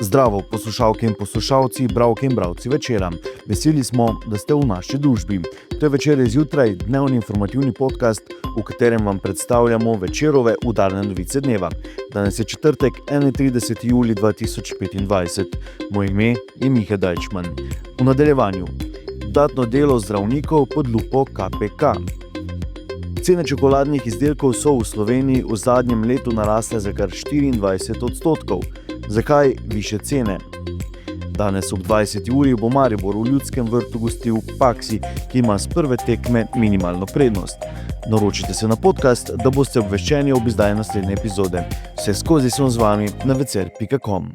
Zdravo, poslušalke in poslušalci, bralke in bralci Večera. Veseli smo, da ste v naši družbi. To je Večer zjutraj, dnevni informativni podcast, v katerem vam predstavljamo Večerove udarne novice dneva. Danes je četrtek, 31. julij 2025. Moje ime je Miha Dajčman. V nadaljevanju. Dodatno delo zdravnikov pod lupo KPK. Cene čokoladnih izdelkov so v Sloveniji v zadnjem letu narasle za kar 24%. Zakaj višje cene? Danes ob 20. uri bo Maribor v Ljudskem vrtu gostil Paksi, ki ima s prve tekme minimalno prednost. Naročite se na podcast, da boste obveščeni ob izdaji naslednje epizode. Vse skozi sem z vami na vecer.com.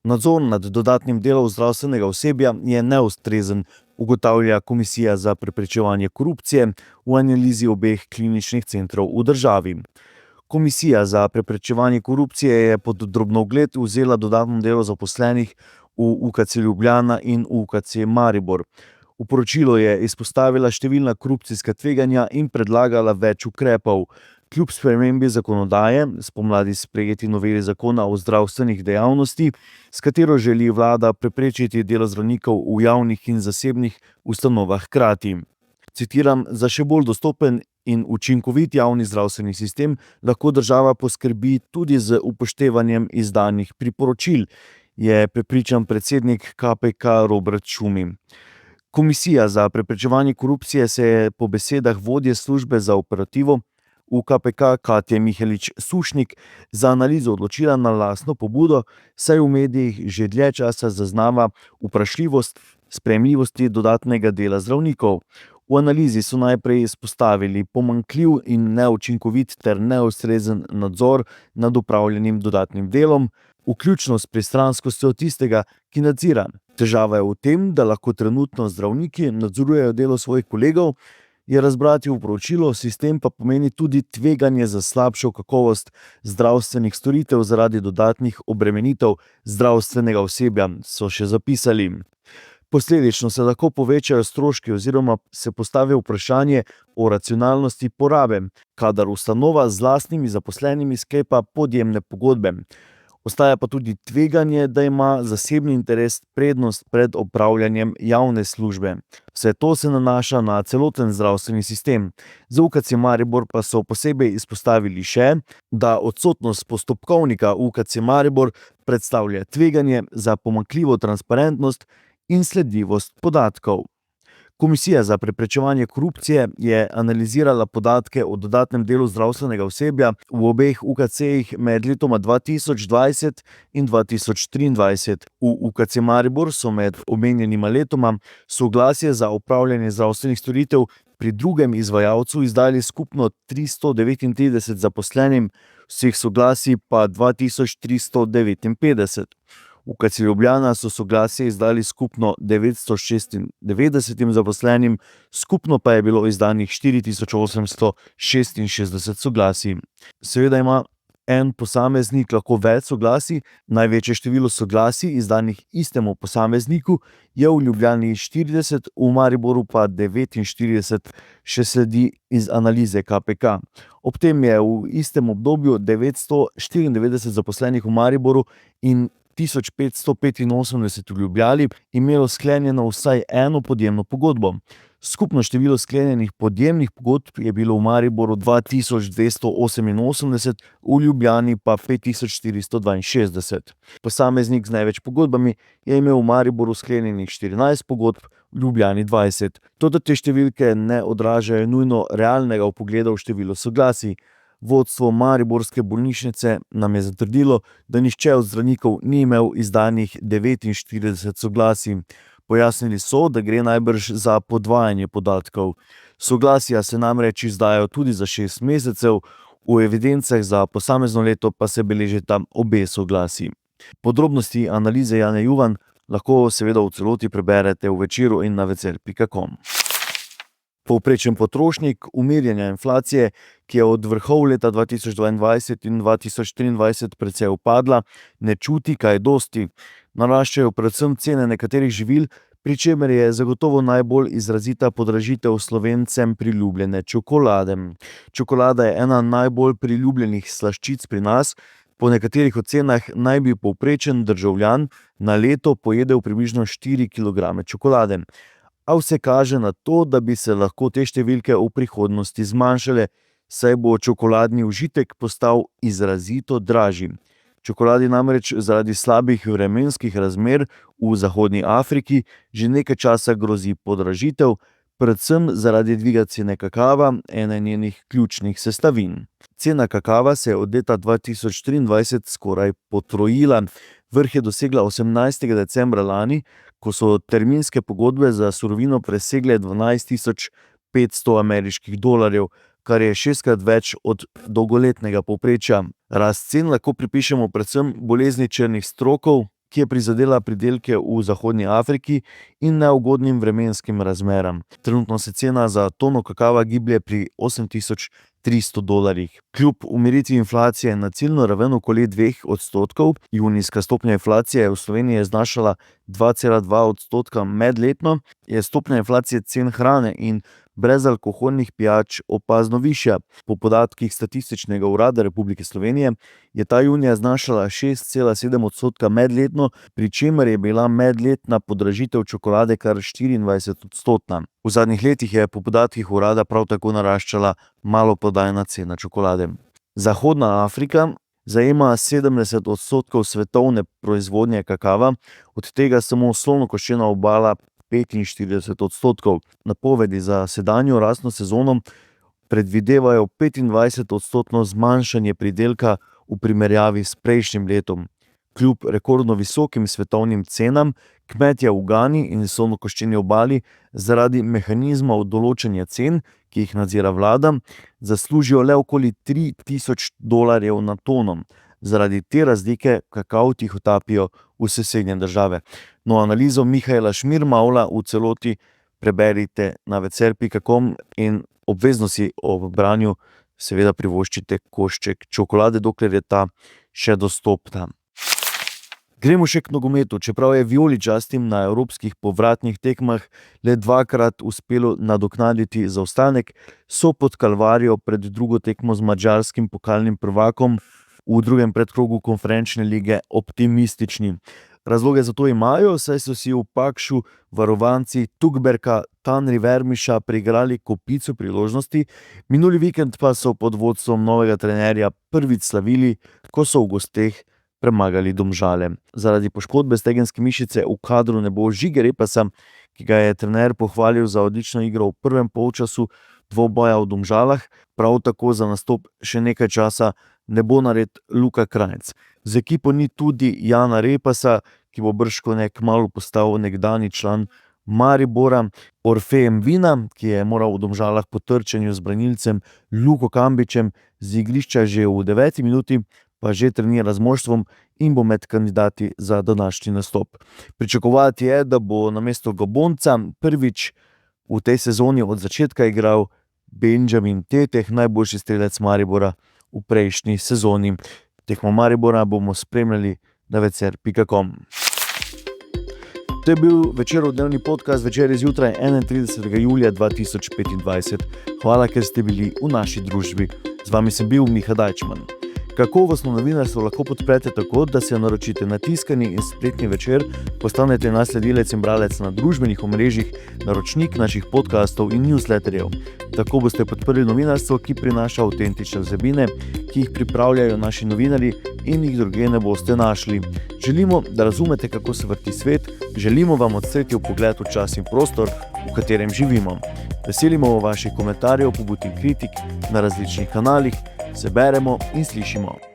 Nadzor nad dodatnim delom zdravstvenega osebja je neustrezen, ugotavlja Komisija za preprečevanje korupcije v analizi obeh kliničnih centrov v državi. Komisija za preprečevanje korupcije je pod drobnogled vzela dodatno delo zaposlenih v UKC Ljubljana in UKC Maribor. V poročilu je izpostavila številna korupcijska tveganja in predlagala več ukrepov. Kljub spremembi zakonodaje, spomladi sprejeti noveli zakona o zdravstvenih dejavnosti, s katero želi vlada preprečiti delo zdravnikov v javnih in zasebnih ustanovah hkrati. Citiram, za še bolj dostopen in učinkovit javni zdravstveni sistem lahko država poskrbi tudi z upoštevanjem izdanih priporočil, je prepričan predsednik KPK Robert Šumi. Komisija za preprečevanje korupcije se je po besedah vodje službe za operativo v KPK Katje Mihelič Sušnik za analizo odločila na lastno pobudo, saj v medijih že dlje časa zaznava vprašljivost sprejemljivosti dodatnega dela zdravnikov. V analizi so najprej izpostavili pomanjkljiv in neučinkovit ter neustrezen nadzor nad opravljenim dodatnim delom, vključno s pristranskostjo tistega, ki nadzira. Težava je v tem, da lahko trenutno zdravniki nadzorujejo delo svojih kolegov, je razbrati v poročilu, sistem pa pomeni tudi tveganje za slabšo kakovost zdravstvenih storitev zaradi dodatnih obremenitev zdravstvenega osebja, so še zapisali. Posledično se lahko povečajo stroški oziroma se postavi vprašanje o racionalnosti porabe, kadar ustanova z lastnimi zaposlenimi sklepa podjemne pogodbe. Ostaja pa tudi tveganje, da ima zasebni interes prednost pred opravljanjem javne službe. Vse to se nanaša na celoten zdravstveni sistem. Za UKC Maribor pa so posebej izpostavili še, da odsotnost postopkovnika UKC Maribor predstavlja tveganje za pomanjkljivo transparentnost in sledljivost podatkov. Komisija za preprečevanje korupcije je analizirala podatke o dodatnem delu zdravstvenega osebja v obeh UKC-jih med letoma 2020 in 2023. V UKC Maribor so med omenjenima letoma soglasje za opravljanje zdravstvenih storitev pri drugem izvajalcu izdali skupno 339 zaposlenim, vseh soglasij pa 2359. V UKC Ljubljana so soglasje izdali skupno 996 zaposlenim, skupno pa je bilo izdanih 4866 soglasij. Seveda ima en posameznik lahko več soglasij, največje število soglasij izdanih istemu posamezniku je v Ljubljani 40, v Mariboru pa 49, še sledi iz analize KPK. Ob tem je v istem obdobju 994 zaposlenih v Mariboru in 1585 v Ljubljani imelo sklenjeno vsaj eno podjemno pogodbo. Skupno število sklenjenih podjemnih pogodb je bilo v Mariboru 2288, v Ljubljani pa 5462. Posameznik z največ pogodbami je imel v Mariboru sklenjenih 14 pogodb, v Ljubljani 20. Toda te številke ne odražajo nujno realnega vpogleda v število soglasij. Vodstvo mariborske bolnišnice nam je zatrdilo, da nihče od zdravnikov ni imel izdanih 49 soglasij. Pojasnili so, da gre najbrž za podvajanje podatkov. Soglasja se namreč izdajo tudi za 6 mesecev, v evidencah za posamezno leto pa se beležita obe soglasji. Podrobnosti analize Jane Juvan lahko seveda v celoti preberete v Večeru in na vecer.com. Povprečen potrošnik umirjanja inflacije, ki je od vrhov leta 2022 in 2023 precej upadla, ne čuti kaj dosti. Naraščajo predvsem cene nekaterih živil, pri čemer je zagotovo najbolj izrazita podražitev Slovencem priljubljene čokolade. Čokolada je ena najbolj priljubljenih slaščic pri nas, Po nekaterih ocenah naj bi povprečen državljan na leto pojedel približno 4 kg čokolade. A vse kaže na to, da bi se lahko te številke v prihodnosti zmanjšale, saj bo čokoladni užitek postal izrazito dražji. Čokoladi namreč zaradi slabih vremenskih razmer v zahodni Afriki že nekaj časa grozi podražitev, predvsem zaradi dviga cene kakava, ene njenih ključnih sestavin. Cena kakava se je od leta 2023 skoraj potrojila. Vrh je dosegla 18. decembra lani, ko so terminske pogodbe za surovino presegle $12,500 ameriških, kar je 6-krat več od dolgoletnega povprečja. Rast cen lahko pripišemo predvsem bolezni črnih strokov, ki je prizadela pridelke v zahodni Afriki, in neugodnim vremenskim razmeram. Trenutno se cena za tono kakava giblje pri $8,300. Kljub umiritvi inflacije na ciljno raven okoli 2%, junijska stopnja inflacije v Sloveniji je znašala 2,2% medletno, je stopnja inflacije cen hrane in brezalkoholnih pijač opazno višja. Po podatkih Statističnega urada Republike Slovenije je ta junija znašala 6,7% medletno, pri čemer je bila medletna podražitev čokolade kar 24%. V zadnjih letih je po podatkih urada prav tako naraščala maloprodajna cena čokolade. Zahodna Afrika zajema 70% svetovne proizvodnje kakava, od tega samo slonokoščena obala 45%. Napovedi za sedanjo rastno sezono predvidevajo 25% zmanjšanje pridelka v primerjavi s prejšnjim letom. Kljub rekordno visokim svetovnim cenam, kmetje v Gani in slonokoščeni obali zaradi mehanizmov določanja cen, ki jih nadzira vlada, zaslužijo le okoli $3,000 na tono. Zaradi te razlike kakav tihotapijo v sosednje države. No, analizo Mihaela Šmirmavla v celoti preberite na večer.com in obvezno si ob branju seveda privoščite košček čokolade, dokler je ta še dostopna. Gremo še k nogometu. Čeprav je vijoličastim na evropskih povratnih tekmah le 2-krat uspelo nadoknaditi zaostanek, so pod Kalvarijo pred drugo tekmo z madžarskim pokalnim prvakom v drugem predkrogu konferenčne lige optimistični. Razloge za to imajo, saj so si v Pakšu varovanci Tugberka Tanrivermiša priigrali kopico priložnosti, minuli vikend pa so pod vodstvom novega trenerja prvič slavili, ko so v gosteh premagali Domžale. Zaradi poškodbe stegenske mišice v kadru ne bo Žige Repasa, ki ga je trener pohvalil za odlično igro v prvem polčasu dvoboja v Domžalah, prav tako za nastop še nekaj časa ne bo nared Luka Krajnc. Z ekipo ni tudi Jana Repasa, ki bo bržkone kmalu postal nekdanji član Maribora, Orfejem Vina, ki je moral v Domžalah po trčenju z branilcem Luko Kambičem z igrišča že v 9. minuti, pa že trenira z moštvom in bo med kandidati za današnji nastop. Pričakovati je, da bo namesto Gabonca prvič v tej sezoni od začetka igral Benjamin Teteh, najboljši strelec Maribora v prejšnji sezoni. Tekmo Maribora bomo spremljali na večer.com. To je bil večerodnevni podcast Večer zjutraj 31. julija 2025. Hvala, ker ste bili v naši družbi. Z vami sem bil Miha Dajčman. Kakovostno novinarstvo lahko podprete tako, da se naročite na tiskani in spletni Večer, postanete nasledilec in bralec na družbenih omrežjih, naročnik naših podcastov in newsletterjev. Tako boste podprli novinarstvo, ki prinaša avtentične vsebine, ki jih pripravljajo naši novinarji in jih drugje ne boste našli. Želimo, da razumete, kako se vrti svet, želimo vam odstreti vpogled v čas in prostor, v katerem živimo. Veselimo vaših komentarjev, pobud in kritik na različnih kanalih, se beremo in slišimo.